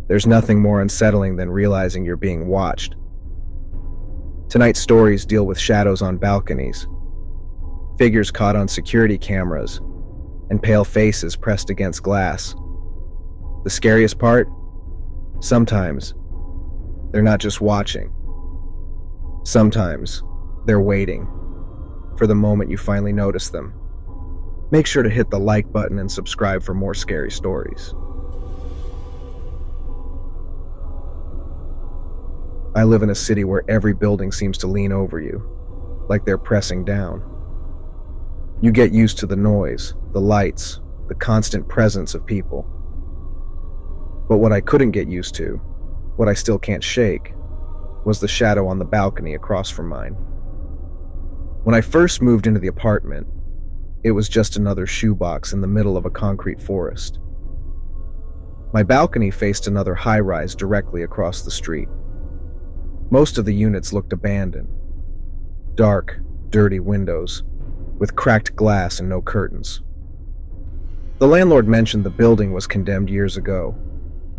There's nothing more unsettling than realizing you're being watched. Tonight's stories deal with shadows on balconies, figures caught on security cameras, and pale faces pressed against glass. The scariest part? Sometimes they're not just watching. Sometimes they're waiting for the moment you finally notice them. Make sure to hit the like button and subscribe for more scary stories. I live in a city where every building seems to lean over you, like they're pressing down. You get used to the noise, the lights, the constant presence of people. But what I couldn't get used to, what I still can't shake, was the shadow on the balcony across from mine. When I first moved into the apartment, it was just another shoebox in the middle of a concrete forest. My balcony faced another high-rise directly across the street. Most of the units looked abandoned. Dark, dirty windows, with cracked glass and no curtains. The landlord mentioned the building was condemned years ago,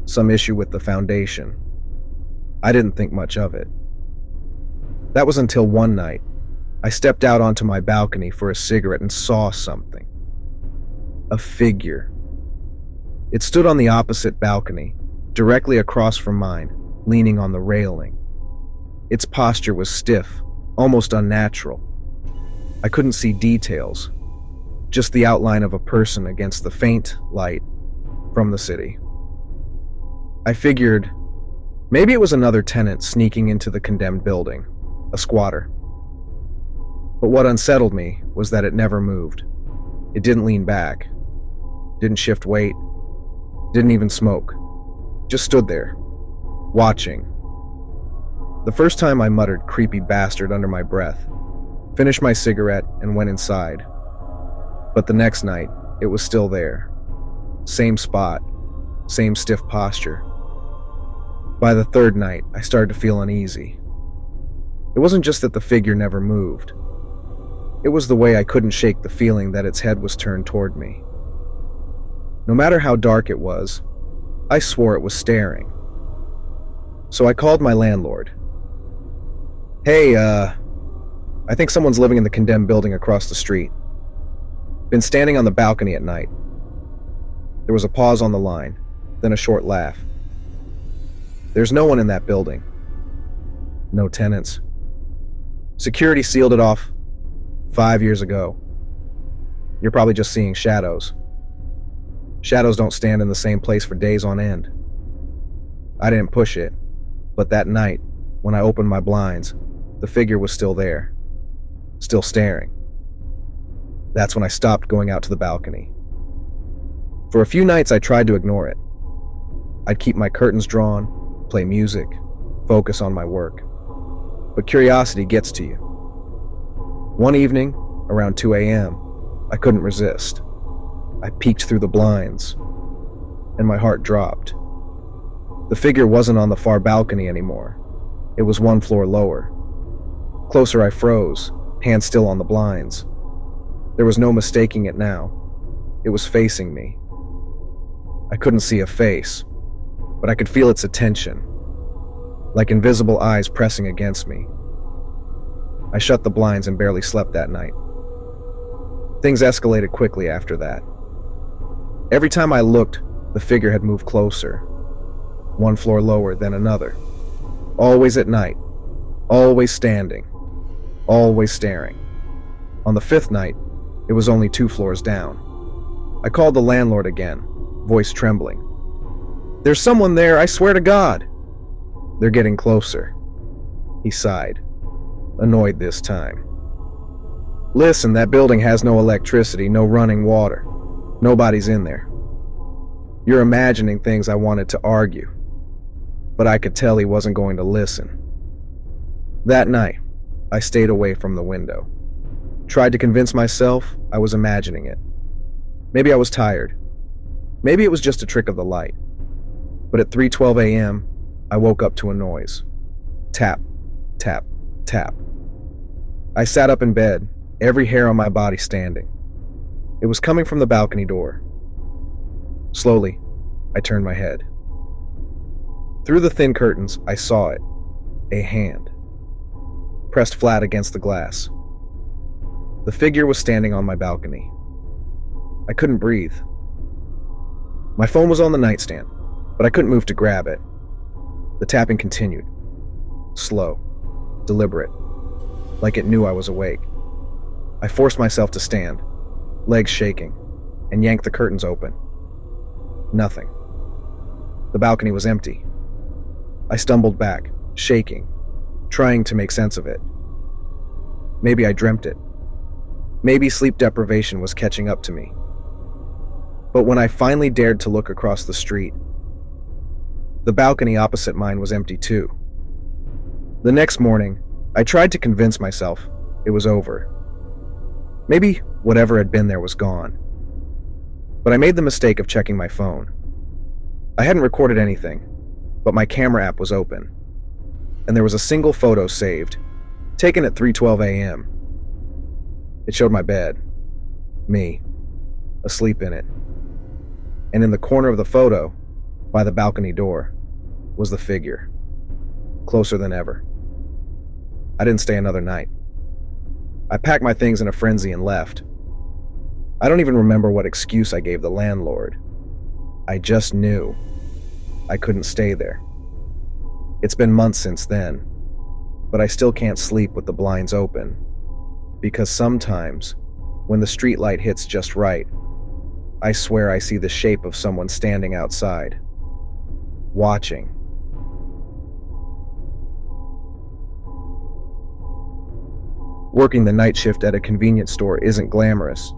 some issue with the foundation. I didn't think much of it. That was until one night, I stepped out onto my balcony for a cigarette and saw something. A figure. It stood on the opposite balcony, directly across from mine, leaning on the railing. Its posture was stiff, almost unnatural. I couldn't see details, just the outline of a person against the faint light from the city. I figured maybe it was another tenant sneaking into the condemned building, a squatter. But what unsettled me was that it never moved. It didn't lean back, didn't shift weight, didn't even smoke. Just stood there, watching. The first time I muttered "creepy bastard" under my breath, finished my cigarette, and went inside. But the next night, it was still there. Same spot, same stiff posture. By the third night, I started to feel uneasy. It wasn't just that the figure never moved. It was the way I couldn't shake the feeling that its head was turned toward me. No matter how dark it was, I swore it was staring. So I called my landlord. "Hey, I think someone's living in the condemned building across the street. Been standing on the balcony at night." There was a pause on the line, then a short laugh. "There's no one in that building. No tenants. Security sealed it off 5 years ago. You're probably just seeing shadows. Shadows don't stand in the same place for days on end." I didn't push it, but that night, when I opened my blinds, the figure was still there, still staring. That's when I stopped going out to the balcony. For a few nights, I tried to ignore it. I'd keep my curtains drawn, play music, focus on my work. But curiosity gets to you. One evening, around 2 a.m., I couldn't resist. I peeked through the blinds, and my heart dropped. The figure wasn't on the far balcony anymore. It was one floor lower. Closer, I froze, hand still on the blinds. There was no mistaking it now. It was facing me. I couldn't see a face, but I could feel its attention, like invisible eyes pressing against me. I shut the blinds and barely slept that night. Things escalated quickly after that. Every time I looked, the figure had moved closer, one floor lower, then another. Always at night, always standing, always staring. On the fifth night, it was only 2 floors down. I called the landlord again, voice trembling. "There's someone there, I swear to God." "They're getting closer." He sighed, annoyed this time. "Listen, that building has no electricity, no running water. Nobody's in there. You're imagining things." I wanted to argue, but I could tell he wasn't going to listen. That night, I stayed away from the window. Tried to convince myself I was imagining it. Maybe I was tired. Maybe it was just a trick of the light. But at 3:12 a.m., I woke up to a noise. Tap, tap, tap. I sat up in bed, every hair on my body standing. It was coming from the balcony door. Slowly, I turned my head. Through the thin curtains, I saw it. A hand. Pressed flat against the glass. The figure was standing on my balcony. I couldn't breathe. My phone was on the nightstand, but I couldn't move to grab it. The tapping continued. Slow. Deliberate. Like it knew I was awake. I forced myself to stand, legs shaking, and yanked the curtains open. Nothing. The balcony was empty. I stumbled back, shaking, trying to make sense of it. Maybe I dreamt it. Maybe sleep deprivation was catching up to me. But when I finally dared to look across the street, the balcony opposite mine was empty too. The next morning, I tried to convince myself it was over. Maybe whatever had been there was gone. But I made the mistake of checking my phone. I hadn't recorded anything, but my camera app was open, and there was a single photo saved, taken at 3:12 a.m. It showed my bed, me, asleep in it. And in the corner of the photo, by the balcony door, was the figure, closer than ever. I didn't stay another night. I packed my things in a frenzy and left. I don't even remember what excuse I gave the landlord. I just knew I couldn't stay there. It's been months since then, but I still can't sleep with the blinds open, because sometimes, when the streetlight hits just right, I swear I see the shape of someone standing outside, watching. Working the night shift at a convenience store isn't glamorous,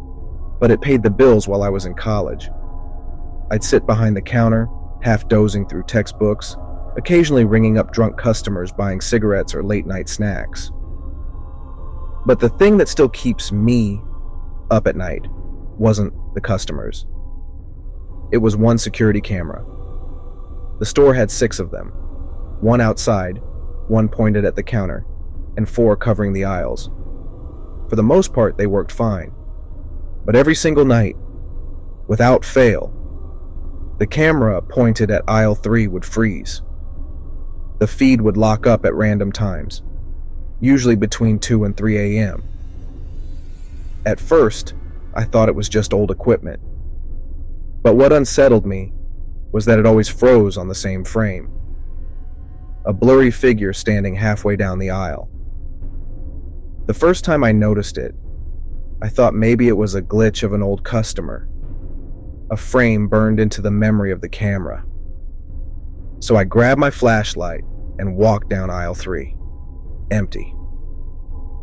but it paid the bills while I was in college. I'd sit behind the counter, half dozing through textbooks, occasionally ringing up drunk customers buying cigarettes or late-night snacks. But the thing that still keeps me up at night wasn't the customers. It was one security camera. The store had 6 of them, 1 outside, 1 pointed at the counter, and 4 covering the aisles. For the most part, they worked fine. But every single night, without fail, the camera pointed at aisle 3 would freeze. The feed would lock up at random times, usually between 2 and 3 a.m. At first, I thought it was just old equipment. But what unsettled me was that it always froze on the same frame. A blurry figure standing halfway down the aisle. The first time I noticed it, I thought maybe it was a glitch of an old customer, a frame burned into the memory of the camera. So I grabbed my flashlight and walked down aisle 3. Empty.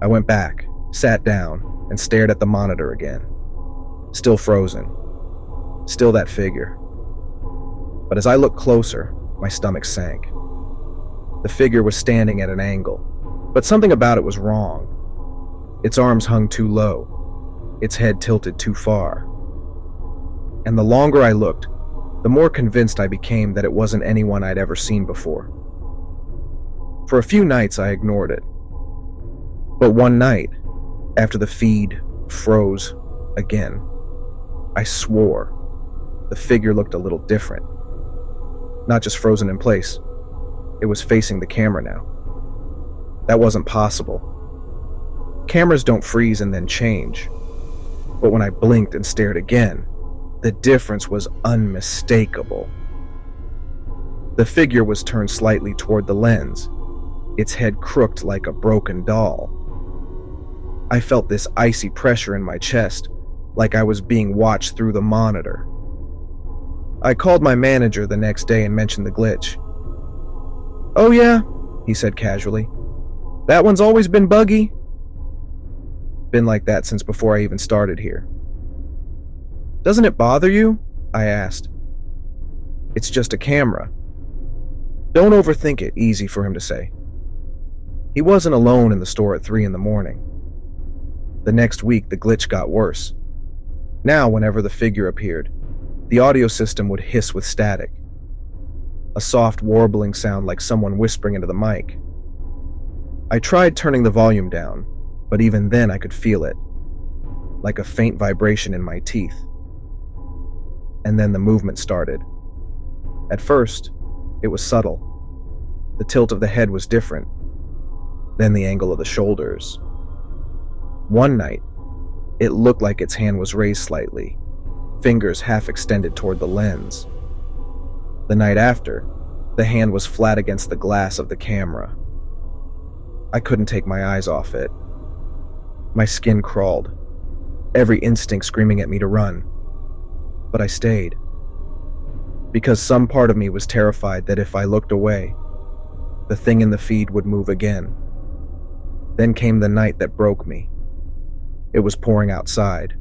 I went back, sat down, and stared at the monitor again. Still frozen. Still that figure. But as I looked closer, my stomach sank. The figure was standing at an angle, but something about it was wrong. Its arms hung too low, its head tilted too far. And the longer I looked, the more convinced I became that it wasn't anyone I'd ever seen before. For a few nights I ignored it. But one night, after the feed froze again, I swore the figure looked a little different. Not just frozen in place, it was facing the camera now. That wasn't possible. Cameras don't freeze and then change. But when I blinked and stared again, the difference was unmistakable. The figure was turned slightly toward the lens, its head crooked like a broken doll. I felt this icy pressure in my chest, like I was being watched through the monitor. I called my manager the next day and mentioned the glitch. "Oh yeah," he said casually. "That one's always been buggy." Been like that since before I even started here. "Doesn't it bother you?" I asked. "It's just a camera." "Don't overthink it," easy for him to say. He wasn't alone in the store at 3 in the morning. The next week, the glitch got worse. Now, whenever the figure appeared, the audio system would hiss with static. A soft warbling sound like someone whispering into the mic. I tried turning the volume down, but even then I could feel it, like a faint vibration in my teeth. And then the movement started. At first, it was subtle, The tilt of the head was different, then the angle of the shoulders. One night, it looked like its hand was raised slightly, fingers half extended toward the lens. The night after, the hand was flat against the glass of the camera. I couldn't take my eyes off it. My skin crawled, every instinct screaming at me to run. But I stayed, because some part of me was terrified that if I looked away, the thing in the feed would move again. Then came the night that broke me. It was pouring outside.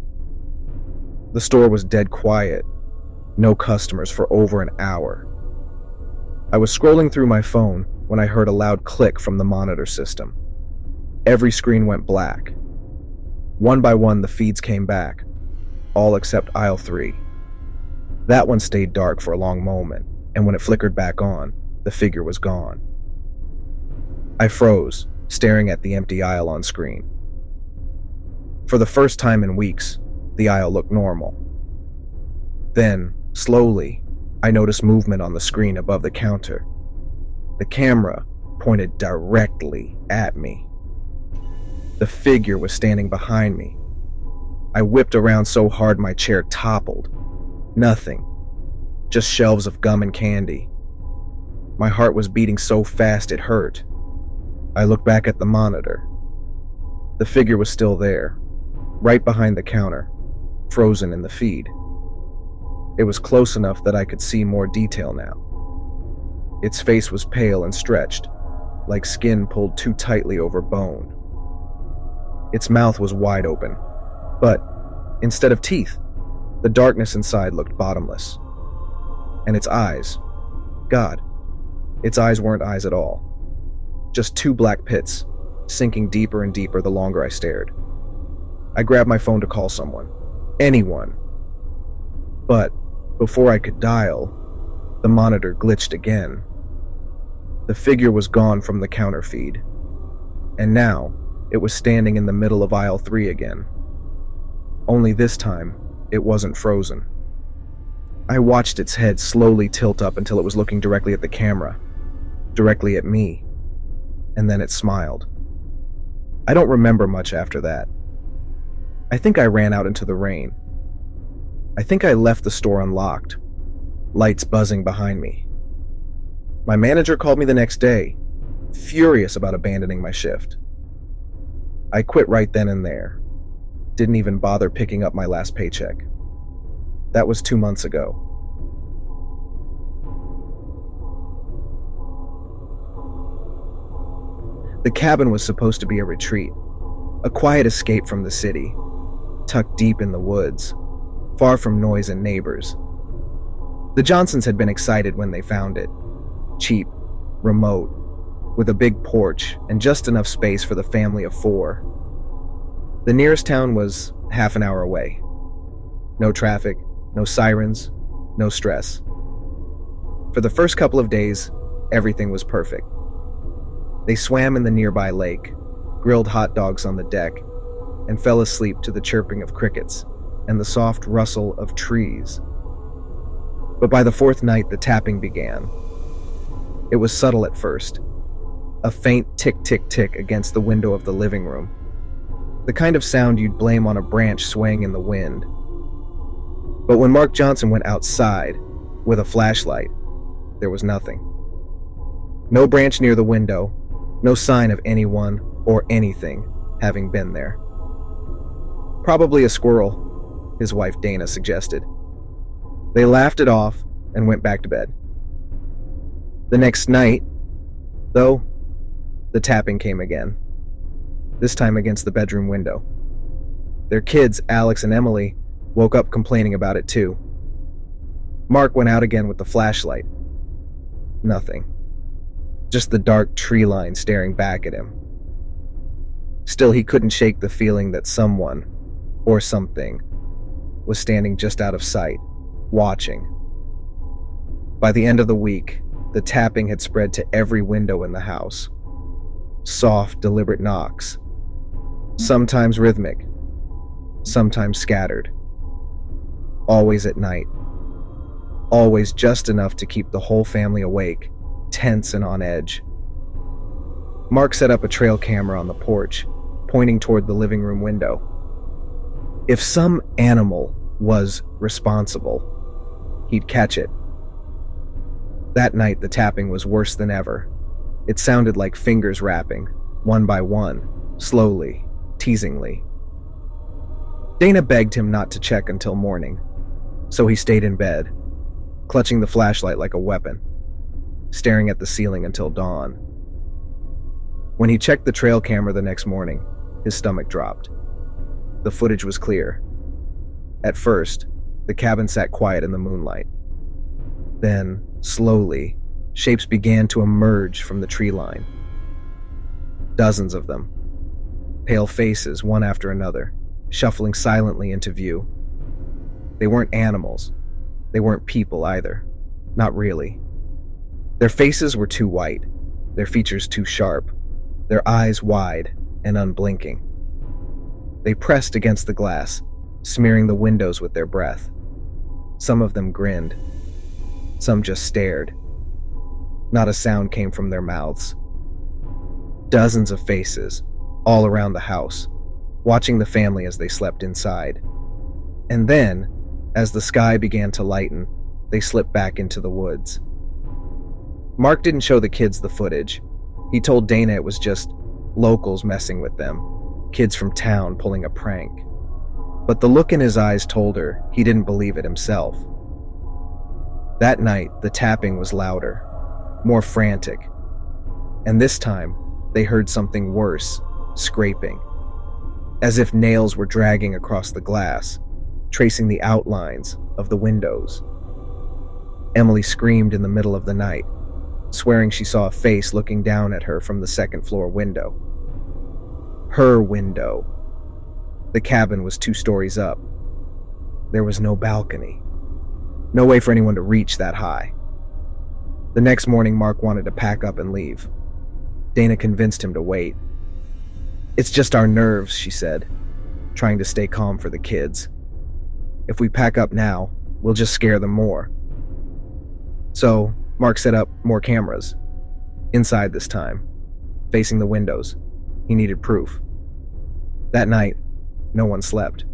The store was dead quiet, no customers for over an hour. I was scrolling through my phone when I heard a loud click from the monitor system. Every screen went black. One by one, the feeds came back, all except aisle 3. That one stayed dark for a long moment, and when it flickered back on, the figure was gone. I froze, staring at the empty aisle on screen. For the first time in weeks, the aisle looked normal. Then, slowly, I noticed movement on the screen above the counter. The camera pointed directly at me. The figure was standing behind me. I whipped around so hard my chair toppled. Nothing, just shelves of gum and candy. My heart was beating so fast it hurt. I looked back at the monitor. The figure was still there, right behind the counter, frozen in the feed. It was close enough that I could see more detail now. Its face was pale and stretched, like skin pulled too tightly over bone. Its mouth was wide open, but instead of teeth, the darkness inside looked bottomless. And its eyes, God, its eyes weren't eyes at all. Just 2 black pits, sinking deeper and deeper the longer I stared. I grabbed my phone to call someone. Anyone. But before I could dial, the monitor glitched again. The figure was gone from the counter feed, and now it was standing in the middle of aisle 3 again. Only this time, it wasn't frozen. I watched its head slowly tilt up until it was looking directly at the camera, directly at me, and then it smiled. I don't remember much after that. I think I ran out into the rain. I think I left the store unlocked, lights buzzing behind me. My manager called me the next day, furious about abandoning my shift. I quit right then and there. Didn't even bother picking up my last paycheck. That was 2 months ago. The cabin was supposed to be a retreat, a quiet escape from the city, tucked deep in the woods, far from noise and neighbors. The Johnsons had been excited when they found it. Cheap, remote, with a big porch and just enough space for the family of 4. The nearest town was half an hour away. No traffic, no sirens, no stress. For the first couple of days, everything was perfect. They swam in the nearby lake, grilled hot dogs on the deck, and fell asleep to the chirping of crickets and the soft rustle of trees. But by the 4th night, the tapping began. It was subtle at first, a faint tick-tick-tick against the window of the living room, the kind of sound you'd blame on a branch swaying in the wind. But when Mark Johnson went outside with a flashlight, there was nothing. No branch near the window, no sign of anyone or anything having been there. Probably a squirrel, his wife Dana suggested. They laughed it off and went back to bed. The next night, though, the tapping came again, this time against the bedroom window. Their kids, Alex and Emily, woke up complaining about it too. Mark went out again with the flashlight. Nothing. Just the dark tree line staring back at him. Still, he couldn't shake the feeling that someone, or something, was standing just out of sight, watching. By the end of the week, the tapping had spread to every window in the house. Soft, deliberate knocks. Sometimes rhythmic, sometimes scattered. Always at night. Always just enough to keep the whole family awake, tense and on edge. Mark set up a trail camera on the porch, pointing toward the living room window. If some animal was responsible, he'd catch it. That night, the tapping was worse than ever. It sounded like fingers rapping, one by one, slowly, teasingly. Dana begged him not to check until morning, so he stayed in bed, clutching the flashlight like a weapon, staring at the ceiling until dawn. When he checked the trail camera the next morning, his stomach dropped. The footage was clear. At first, the cabin sat quiet in the moonlight. Then, slowly, shapes began to emerge from the tree line. Dozens of them. Pale faces, one after another, shuffling silently into view. They weren't animals. They weren't people either. Not really. Their faces were too white, their features too sharp, their eyes wide and unblinking. They pressed against the glass, smearing the windows with their breath. Some of them grinned. Some just stared. Not a sound came from their mouths. Dozens of faces, all around the house, watching the family as they slept inside. And then, as the sky began to lighten, they slipped back into the woods. Mark didn't show the kids the footage. He told Dana it was just locals messing with them, kids from town pulling a prank. But the look in his eyes told her he didn't believe it himself. That night, the tapping was louder, more frantic. And this time, they heard something worse, scraping, as if nails were dragging across the glass, tracing the outlines of the windows. Emily screamed in the middle of the night, swearing she saw a face looking down at her from the second-floor window. Her window. The cabin was 2 stories up. There was no balcony. No way for anyone to reach that high. The next morning, Mark wanted to pack up and leave. Dana convinced him to wait. "It's just our nerves," she said, trying to stay calm for the kids. "If we pack up now, we'll just scare them more." So, Mark set up more cameras. Inside this time, facing the windows. He needed proof. That night, no one slept.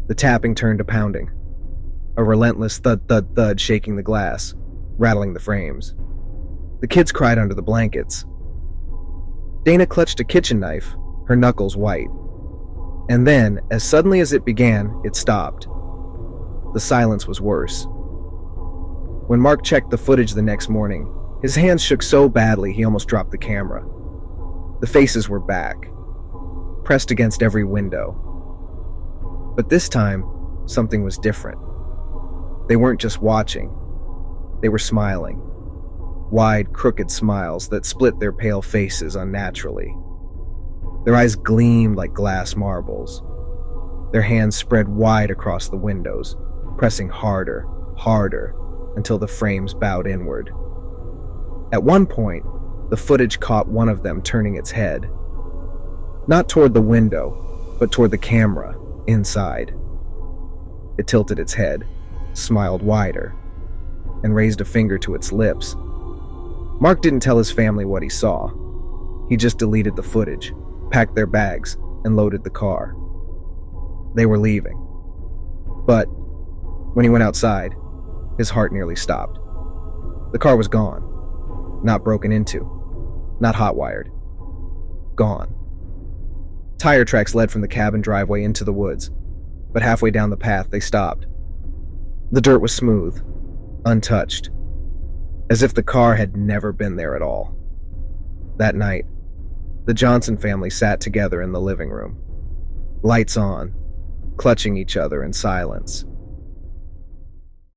The tapping turned to pounding. A relentless thud-thud-thud shaking the glass, rattling the frames. The kids cried under the blankets. Dana clutched a kitchen knife, her knuckles white. And then, as suddenly as it began, it stopped. The silence was worse. When Mark checked the footage the next morning, his hands shook so badly he almost dropped the camera. The faces were back, pressed against every window. But this time, something was different. They weren't just watching. They were smiling. Wide, crooked smiles that split their pale faces unnaturally. Their eyes gleamed like glass marbles. Their hands spread wide across the windows, pressing harder, harder, until the frames bowed inward. At one point, the footage caught one of them turning its head. Not toward the window, but toward the camera, inside. It tilted its head, smiled wider, and raised a finger to its lips. Mark didn't tell his family what he saw. He just deleted the footage, packed their bags, and loaded the car. They were leaving. But when he went outside, his heart nearly stopped. The car was gone. Not broken into. Not hot-wired. Gone. Tire tracks led from the cabin driveway into the woods, but halfway down the path they stopped. The dirt was smooth, untouched, as if the car had never been there at all. That night, the Johnson family sat together in the living room, lights on, clutching each other in silence.